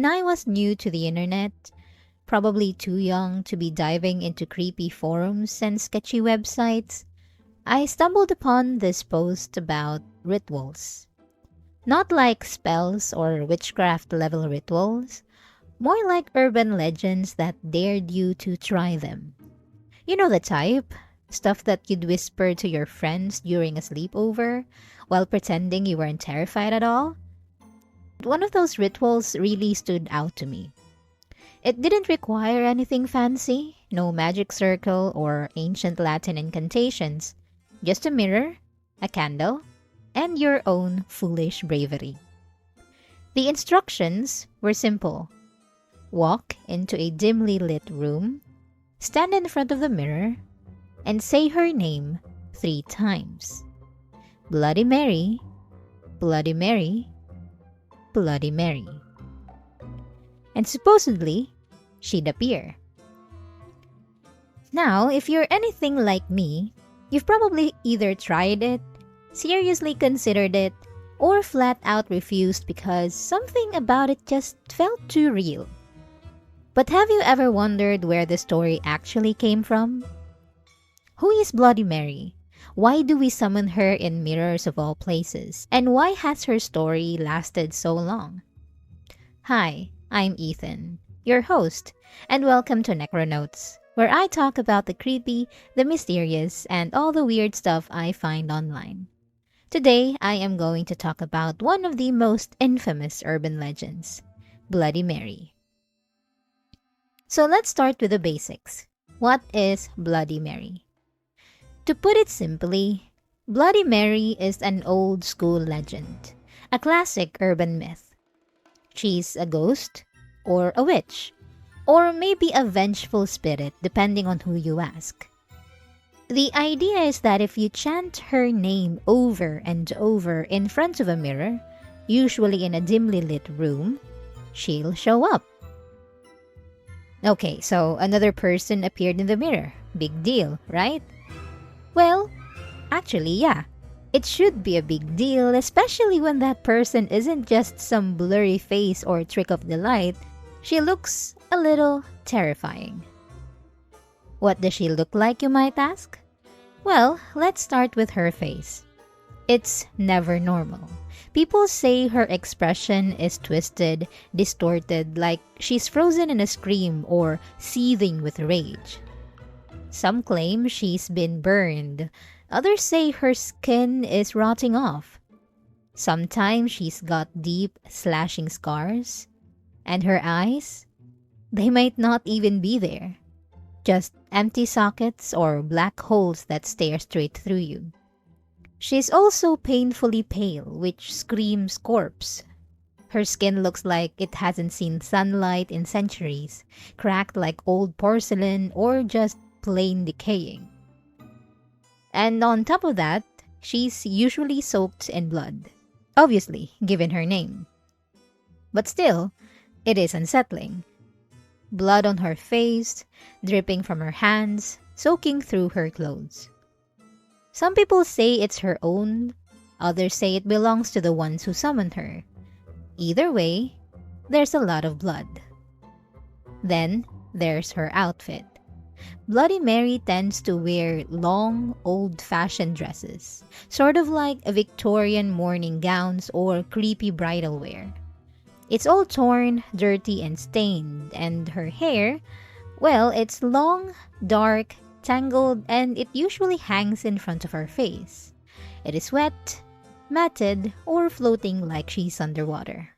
When I was new to the internet, probably too young to be diving into creepy forums and sketchy websites, I stumbled upon this post about rituals. Not like spells or witchcraft level rituals, more like urban legends that dared you to try them. You know the type? Stuff that you'd whisper to your friends during a sleepover while pretending you weren't terrified at all? One of those rituals really stood out to me. It didn't require anything fancy, no magic circle or ancient Latin incantations, just a mirror, a candle, and your own foolish bravery. The instructions were simple. Walk into a dimly lit room, stand in front of the mirror, and say her name 3 times. Bloody Mary, Bloody Mary, Bloody Mary. And supposedly, she'd appear. Now, if you're anything like me, you've probably either tried it, seriously considered it, or flat out refused because something about it just felt too real. But have you ever wondered where the story actually came from? Who is Bloody Mary? Why do we summon her in mirrors of all places? And why has her story lasted so long? Hi, I'm Ethan, your host, and welcome to Necronotes, where I talk about the creepy, the mysterious, and all the weird stuff I find online. Today, I am going to talk about one of the most infamous urban legends, Bloody Mary. So let's start with the basics. What is Bloody Mary? To put it simply, Bloody Mary is an old school legend, a classic urban myth. She's a ghost, or a witch, or maybe a vengeful spirit depending on who you ask. The idea is that if you chant her name over and over in front of a mirror, usually in a dimly lit room, she'll show up. Okay, so another person appeared in the mirror. Big deal, right? Well, actually, yeah. It should be a big deal, especially when that person isn't just some blurry face or trick of the light. She looks a little terrifying. What does she look like, you might ask? Well, let's start with her face. It's never normal. People say her expression is twisted, distorted, like she's frozen in a scream or seething with rage. Some claim she's been burned. Others say her skin is rotting off. Sometimes she's got deep, slashing scars. And her eyes? They might not even be there. Just empty sockets or black holes that stare straight through you. She's also painfully pale, which screams corpse. Her skin looks like it hasn't seen sunlight in centuries, cracked like old porcelain or just plain decaying. And on top of that, she's usually soaked in blood. Obviously, given her name. But still, it is unsettling. Blood on her face, dripping from her hands, soaking through her clothes. Some people say it's her own, others say it belongs to the ones who summoned her. Either way, there's a lot of blood. Then, there's her outfit. Bloody Mary tends to wear long, old-fashioned dresses, sort of like Victorian morning gowns or creepy bridal wear. It's all torn, dirty, and stained, and her hair, well, it's long, dark, tangled, and it usually hangs in front of her face. It is wet, matted, or floating like she's underwater.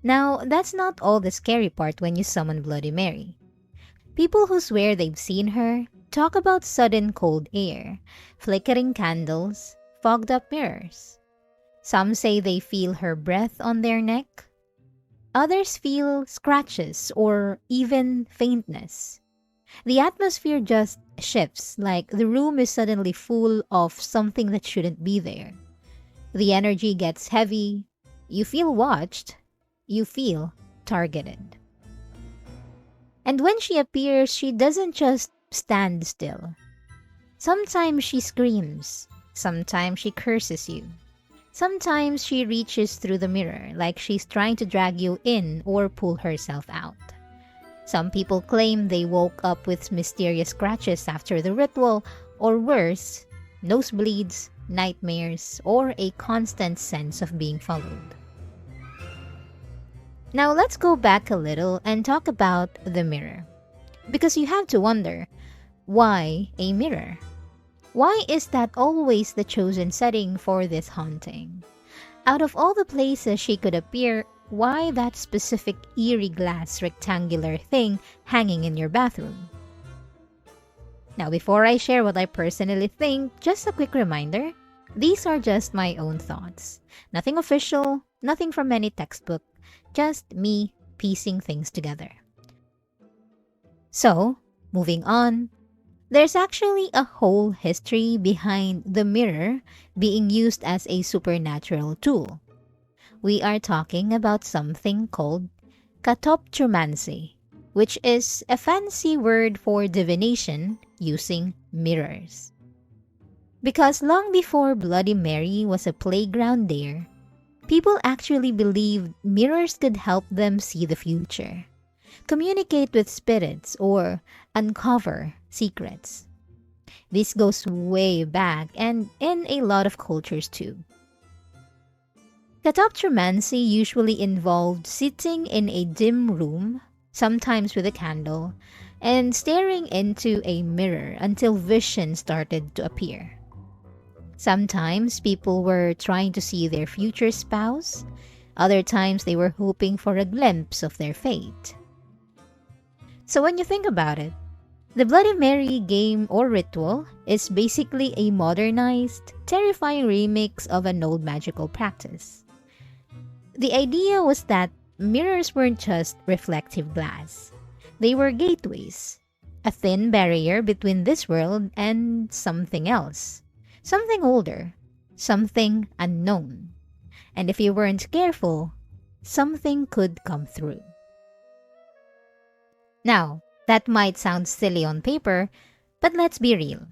Now, that's not all the scary part when you summon Bloody Mary. People who swear they've seen her talk about sudden cold air, flickering candles, fogged up mirrors. Some say they feel her breath on their neck. Others feel scratches or even faintness. The atmosphere just shifts, like the room is suddenly full of something that shouldn't be there. The energy gets heavy. You feel watched. You feel targeted. And when she appears, she doesn't just stand still. Sometimes she screams. Sometimes she curses you. Sometimes she reaches through the mirror like she's trying to drag you in or pull herself out. Some people claim they woke up with mysterious scratches after the ritual, or worse, nosebleeds, nightmares, or a constant sense of being followed. Now let's go back a little and talk about the mirror. Because you have to wonder, why a mirror? Why is that always the chosen setting for this haunting? Out of all the places she could appear, why that specific eerie glass rectangular thing hanging in your bathroom? Now, before I share what I personally think, just a quick reminder, these are just my own thoughts. Nothing official, nothing from any textbook, just me piecing things together. So, moving on, there's actually a whole history behind the mirror being used as a supernatural tool. We are talking about something called catoptromancy, which is a fancy word for divination using mirrors. Because long before Bloody Mary was a playground dare, people actually believed mirrors could help them see the future, communicate with spirits, or uncover secrets. This goes way back and in a lot of cultures too. Catoptromancy usually involved sitting in a dim room, sometimes with a candle, and staring into a mirror until vision started to appear. Sometimes people were trying to see their future spouse, other times they were hoping for a glimpse of their fate. So when you think about it, the Bloody Mary game or ritual is basically a modernized, terrifying remix of an old magical practice. The idea was that mirrors weren't just reflective glass. They were gateways, a thin barrier between this world and something else, something older, something unknown. And if you weren't careful, something could come through. Now, that might sound silly on paper, but let's be real.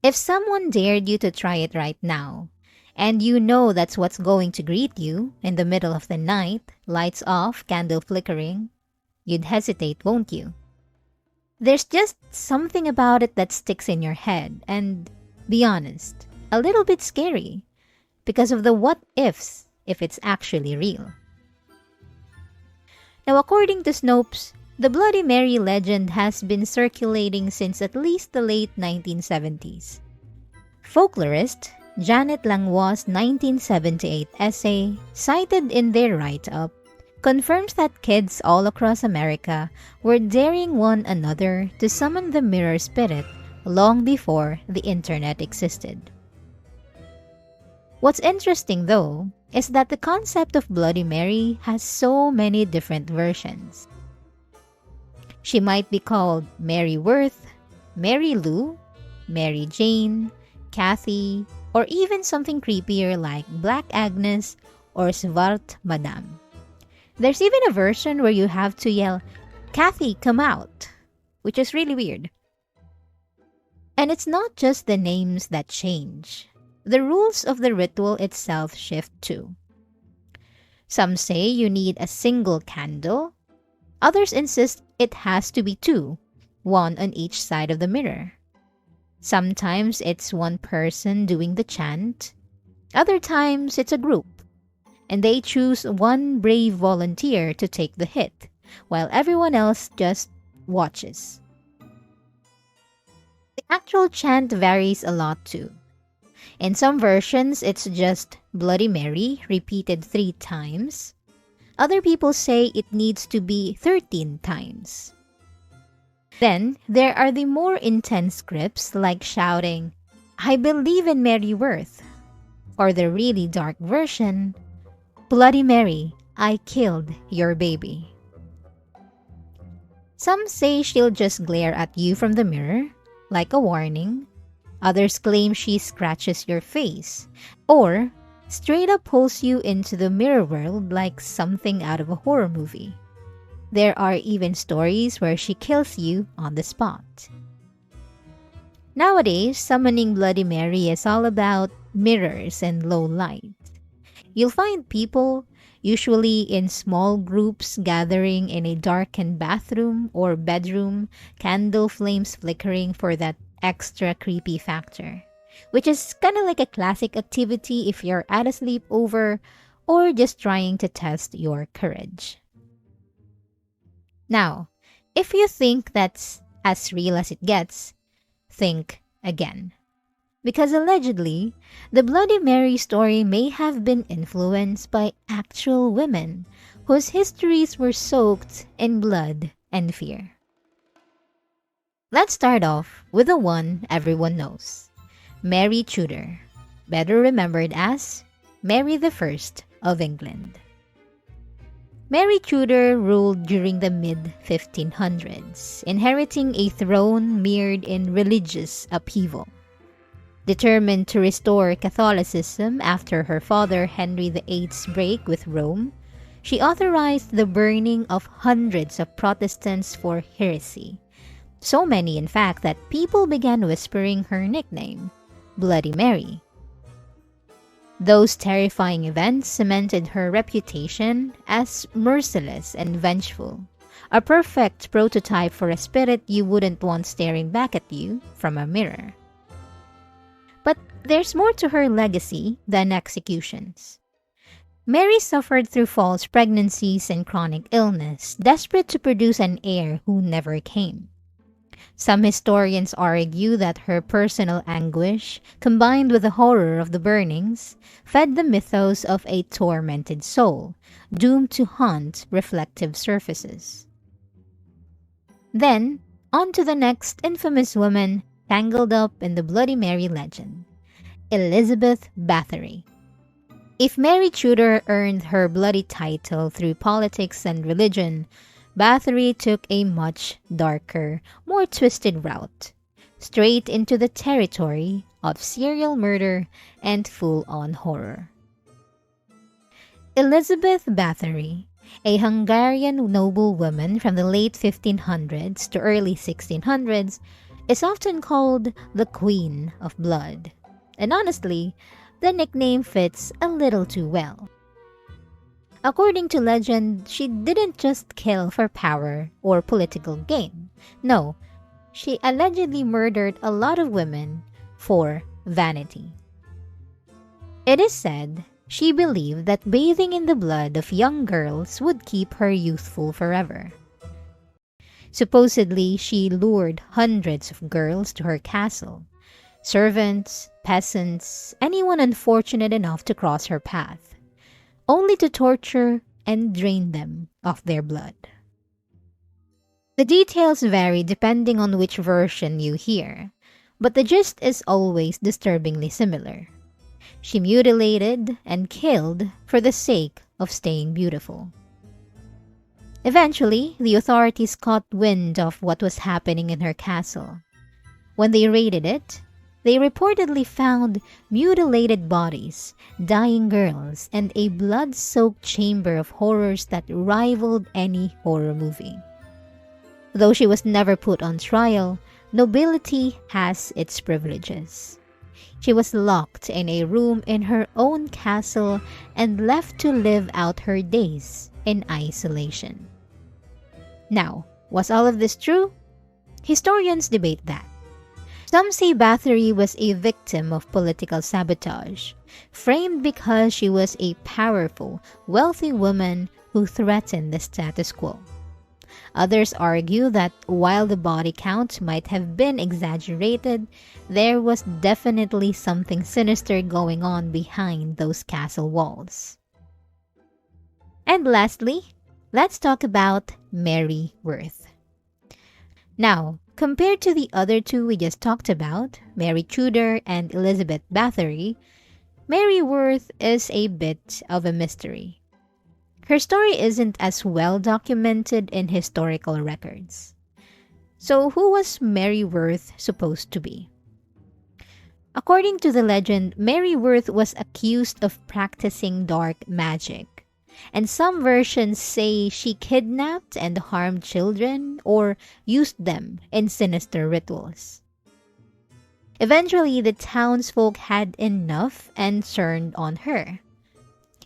If someone dared you to try it right now, and you know that's what's going to greet you in the middle of the night, lights off, candle flickering, you'd hesitate, won't you? There's just something about it that sticks in your head, and, be honest, a little bit scary, because of the what-ifs if it's actually real. Now, according to Snopes, the Bloody Mary legend has been circulating since at least the late 1970s. Folklorist Janet Langlois' 1978 essay, cited in their write-up, confirms that kids all across America were daring one another to summon the mirror spirit long before the internet existed. What's interesting, though, is that the concept of Bloody Mary has so many different versions. She might be called Mary Worth, Mary Lou, Mary Jane, Kathy, or even something creepier like Black Agnes or Svart Madame. There's even a version where you have to yell, "Kathy, come out," which is really weird. And it's not just the names that change. The rules of the ritual itself shift too. Some say you need a single candle. Others insist it has to be two, one on each side of the mirror. Sometimes it's one person doing the chant. Other times it's a group, and they choose one brave volunteer to take the hit, while everyone else just watches. The actual chant varies a lot too. In some versions, it's just Bloody Mary repeated 3 times. Other people say it needs to be 13 times. Then, there are the more intense scripts like shouting, "I believe in Mary Worth," or the really dark version, "Bloody Mary, I killed your baby." Some say she'll just glare at you from the mirror, like a warning. Others claim she scratches your face, or straight up pulls you into the mirror world like something out of a horror movie. There are even stories where she kills you on the spot. Nowadays, summoning Bloody Mary is all about mirrors and low light. You'll find people, usually in small groups, gathering in a darkened bathroom or bedroom, candle flames flickering for that extra creepy factor. Which is kind of like a classic activity if you're at a sleepover or just trying to test your courage. Now, if you think that's as real as it gets, think again. Because allegedly, the Bloody Mary story may have been influenced by actual women whose histories were soaked in blood and fear. Let's start off with the one everyone knows, Mary Tudor, better remembered as Mary the First of England. Mary Tudor ruled during the mid-1500s, inheriting a throne mired in religious upheaval. Determined to restore Catholicism after her father Henry VIII's break with Rome, she authorized the burning of hundreds of Protestants for heresy. So many, in fact, that people began whispering her nickname, Bloody Mary. Those terrifying events cemented her reputation as merciless and vengeful, a perfect prototype for a spirit you wouldn't want staring back at you from a mirror. But there's more to her legacy than executions. Mary suffered through false pregnancies and chronic illness, desperate to produce an heir who never came. Some historians argue that her personal anguish, combined with the horror of the burnings, fed the mythos of a tormented soul, doomed to haunt reflective surfaces. Then, on to the next infamous woman tangled up in the Bloody Mary legend, Elizabeth Bathory. If Mary Tudor earned her bloody title through politics and religion, Bathory took a much darker, more twisted route, straight into the territory of serial murder and full-on horror. Elizabeth Bathory, a Hungarian noblewoman from the late 1500s to early 1600s, is often called the Queen of Blood. And honestly, the nickname fits a little too well. According to legend, she didn't just kill for power or political gain. No, she allegedly murdered a lot of women for vanity. It is said she believed that bathing in the blood of young girls would keep her youthful forever. Supposedly, she lured hundreds of girls to her castle. Servants, peasants, anyone unfortunate enough to cross her path, only to torture and drain them of their blood. The details vary depending on which version you hear, but the gist is always disturbingly similar. She mutilated and killed for the sake of staying beautiful. Eventually, the authorities caught wind of what was happening in her castle. When they raided it, they reportedly found mutilated bodies, dying girls, and a blood-soaked chamber of horrors that rivaled any horror movie. Though she was never put on trial, nobility has its privileges. She was locked in a room in her own castle and left to live out her days in isolation. Now, was all of this true? Historians debate that. Some say Bathory was a victim of political sabotage, framed because she was a powerful, wealthy woman who threatened the status quo. Others argue that while the body count might have been exaggerated, there was definitely something sinister going on behind those castle walls. And lastly, let's talk about Mary Worth. Now, compared to the other two we just talked about, Mary Tudor and Elizabeth Bathory, Mary Worth is a bit of a mystery. Her story isn't as well documented in historical records. So who was Mary Worth supposed to be? According to the legend, Mary Worth was accused of practicing dark magic, and some versions say she kidnapped and harmed children or used them in sinister rituals. Eventually, the townsfolk had enough and turned on her.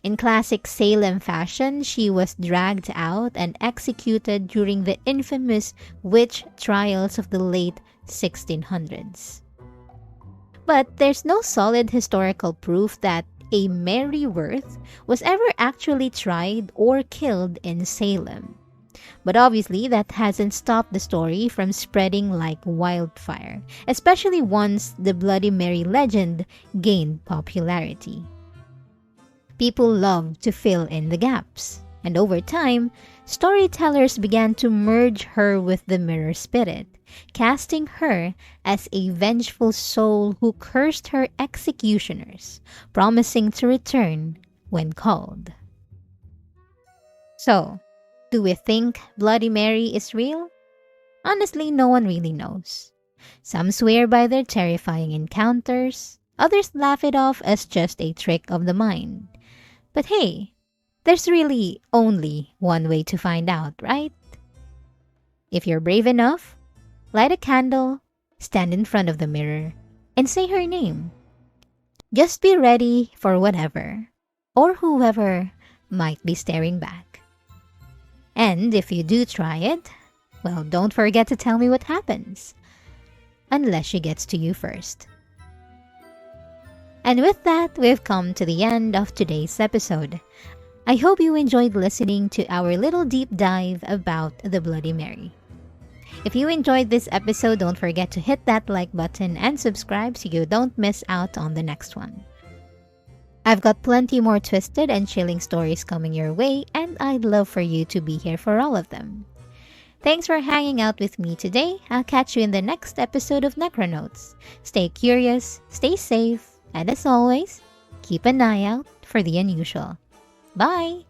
In classic Salem fashion, she was dragged out and executed during the infamous witch trials of the late 1600s. But there's no solid historical proof that a Mary Worth was ever actually tried or killed in Salem. But obviously, that hasn't stopped the story from spreading like wildfire, especially once the Bloody Mary legend gained popularity. People loved to fill in the gaps, and over time, storytellers began to merge her with the mirror spirit, casting her as a vengeful soul who cursed her executioners, promising to return when called. So, do we think Bloody Mary is real? Honestly, no one really knows. Some swear by their terrifying encounters, others laugh it off as just a trick of the mind. But hey, there's really only one way to find out, right? If you're brave enough, light a candle, stand in front of the mirror, and say her name. Just be ready for whatever, or whoever, might be staring back. And if you do try it, well, don't forget to tell me what happens. Unless she gets to you first. And with that, we've come to the end of today's episode. I hope you enjoyed listening to our little deep dive about the Bloody Mary. If you enjoyed this episode, don't forget to hit that like button and subscribe so you don't miss out on the next one. I've got plenty more twisted and chilling stories coming your way, and I'd love for you to be here for all of them. Thanks for hanging out with me today. I'll catch you in the next episode of Necronotes. Stay curious, stay safe, and as always, keep an eye out for the unusual. Bye!